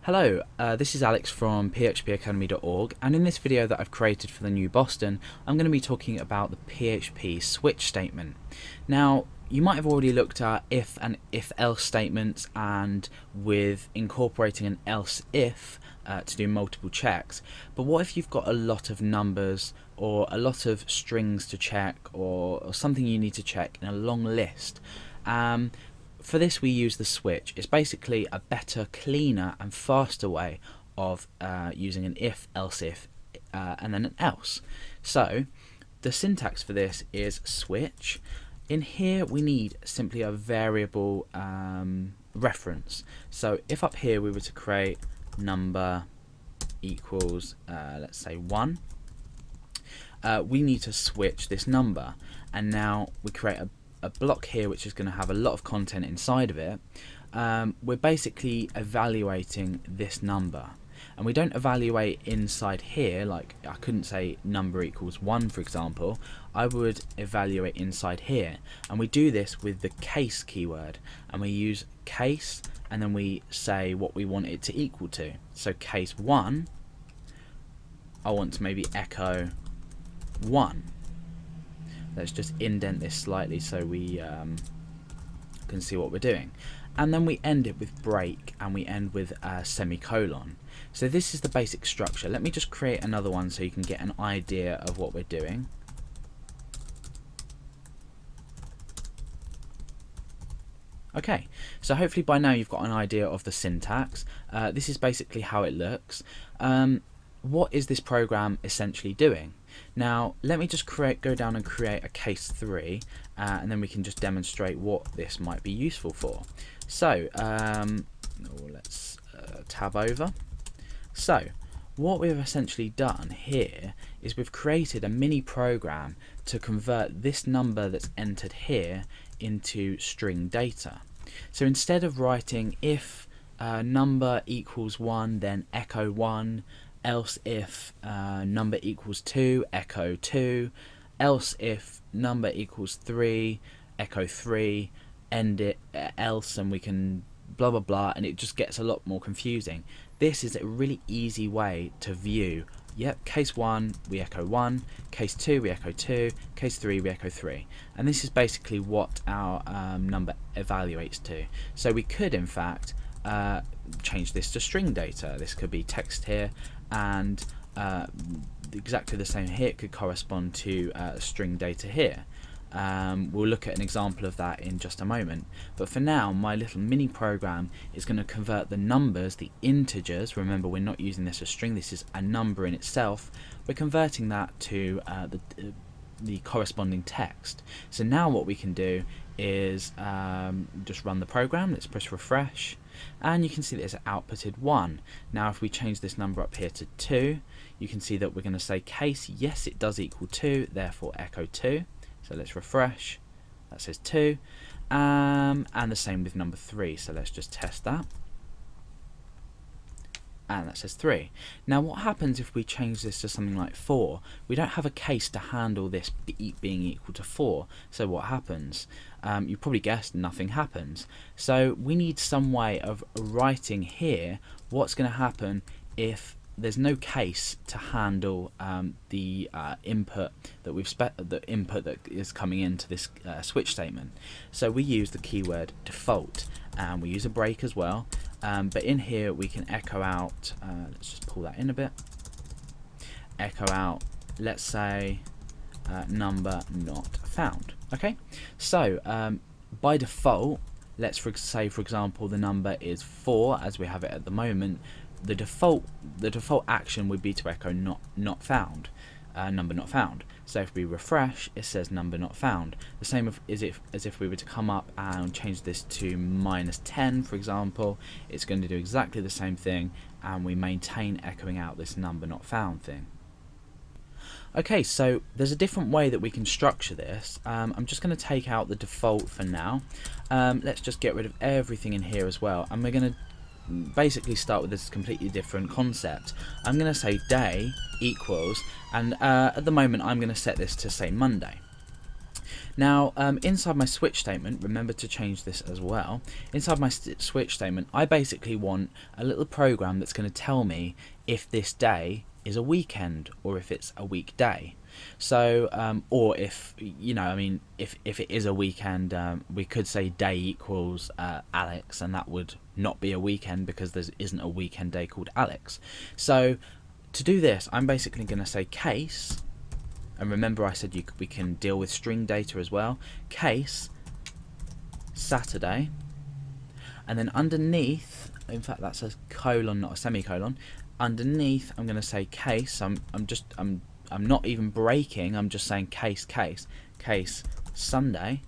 Hello, this is Alex from phpacademy.org, and in this video that I've created for the new Boston, I'm going to be talking about the PHP switch statement. Now, you might have already looked at if and if-else statements, and with incorporating an else-if to do multiple checks, but what if you've got a lot of numbers or a lot of strings to check, or something you need to check in a long list? For this we use the switch. It's basically a better, cleaner and faster way of using an if, else if, and then an else. So the syntax for this is switch. In here we need simply a variable reference. So if up here we were to create number equals let's say 1, we need to switch this number, and now we create a block here which is going to have a lot of content inside of it. We're basically evaluating this number, and we don't evaluate inside here. Like, I couldn't say number equals 1, for example. I would evaluate inside here, and we do this with the case keyword, and we use case and then we say what we want it to equal to. So case 1, I want to maybe echo 1. Let's just indent this slightly so we can see what we're doing. And then we end it with break, and we end with a semicolon. So this is the basic structure. Let me just create another one so you can get an idea of what we're doing. Okay, so hopefully by now you've got an idea of the syntax. This is basically how it looks. What is this program essentially doing? Now let me just go down and create a case 3, and then we can just demonstrate what this might be useful for. So let's tab over. So what we've essentially done here is we've created a mini program to convert this number that's entered here into string data. So instead of writing if number equals 1 then echo 1, else if number equals 2, echo 2, else if number equals 3, echo 3, end it else, and we can blah blah blah, and it just gets a lot more confusing. This is a really easy way to view. Yep, case 1 we echo 1, case 2 we echo 2, case 3 we echo 3, and this is basically what our number evaluates to. So we could in fact change this to string data. This could be text here, and exactly the same here. It could correspond to string data here. We'll look at an example of that in just a moment, but for now my little mini program is going to convert the numbers, the integers. Remember, we're not using this as string, this is a number in itself. We're converting that to the corresponding text. So now what we can do is just run the program. Let's press refresh, and you can see that it's outputted 1. Now if we change this number up here to 2, you can see that we're going to say case, yes it does equal 2, therefore echo 2. So let's refresh, that says 2, and the same with number 3. So let's just test that, and that says 3. Now what happens if we change this to something like 4? We don't have a case to handle this being equal to 4, so what happens? You probably guessed, nothing happens. So we need some way of writing here what's going to happen if there's no case to handle the input that is coming into this switch statement. So we use the keyword default, and we use a break as well. But in here we can echo out, let's just pull that in a bit, echo out, let's say number not found. Okay, so by default, let's say for example the number is 4 as we have it at the moment. The default action would be to echo not found, number not found. So if we refresh, it says number not found. The same as if we were to come up and change this to -10, for example, it's going to do exactly the same thing, and we maintain echoing out this number not found thing. Okay, so there's a different way that we can structure this. I'm just going to take out the default for now. Let's just get rid of everything in here as well, and we're going to basically start with this completely different concept. I'm going to say day equals, and at the moment I'm going to set this to say Monday. Now, inside my switch statement, remember to change this as well. Inside my switch statement, I basically want a little program that's going to tell me if this day is a weekend or if it's a weekday. So, or if, I mean, if it is a weekend, we could say day equals Alex, and that would not be a weekend because there isn't a weekend day called Alex. So, to do this, I'm basically going to say case. And remember I said we can deal with string data as well. Case Saturday, and then underneath, in fact that's a colon, not a semicolon. Underneath I'm going to say case. I'm not even breaking. I'm just saying case Sunday.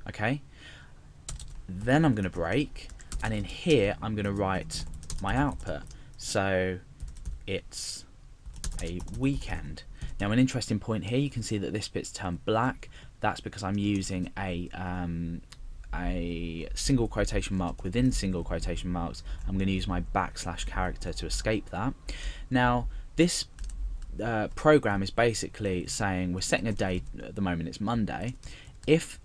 Okay. Then I'm going to break, and in here I'm going to write my output. So it's a weekend. Now, an interesting point here, you can see that this bit's turned black. That's because I'm using a single quotation mark within single quotation marks. I'm going to use my backslash character to escape that. Now, this program is basically saying we're setting a date at the moment. It's Monday. If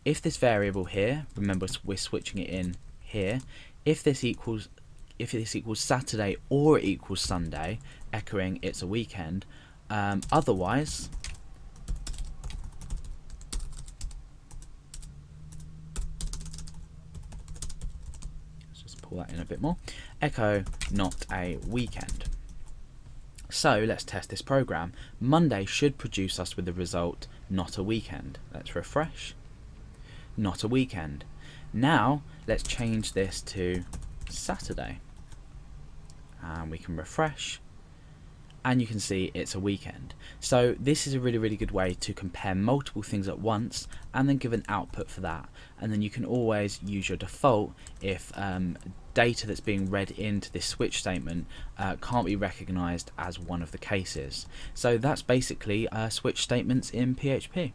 this variable here, remember we're switching it in here. If this equals Saturday or it equals Sunday, echoing it's a weekend. Otherwise, let's just pull that in a bit more. Echo not a weekend. So let's test this program. Monday should produce us with the result not a weekend. Let's refresh. Not a weekend. Now let's change this to Saturday, and we can refresh. And you can see it's a weekend. So this is a really good way to compare multiple things at once and then give an output for that. And then you can always use your default if data that's being read into this switch statement can't be recognized as one of the cases. So that's basically switch statements in PHP.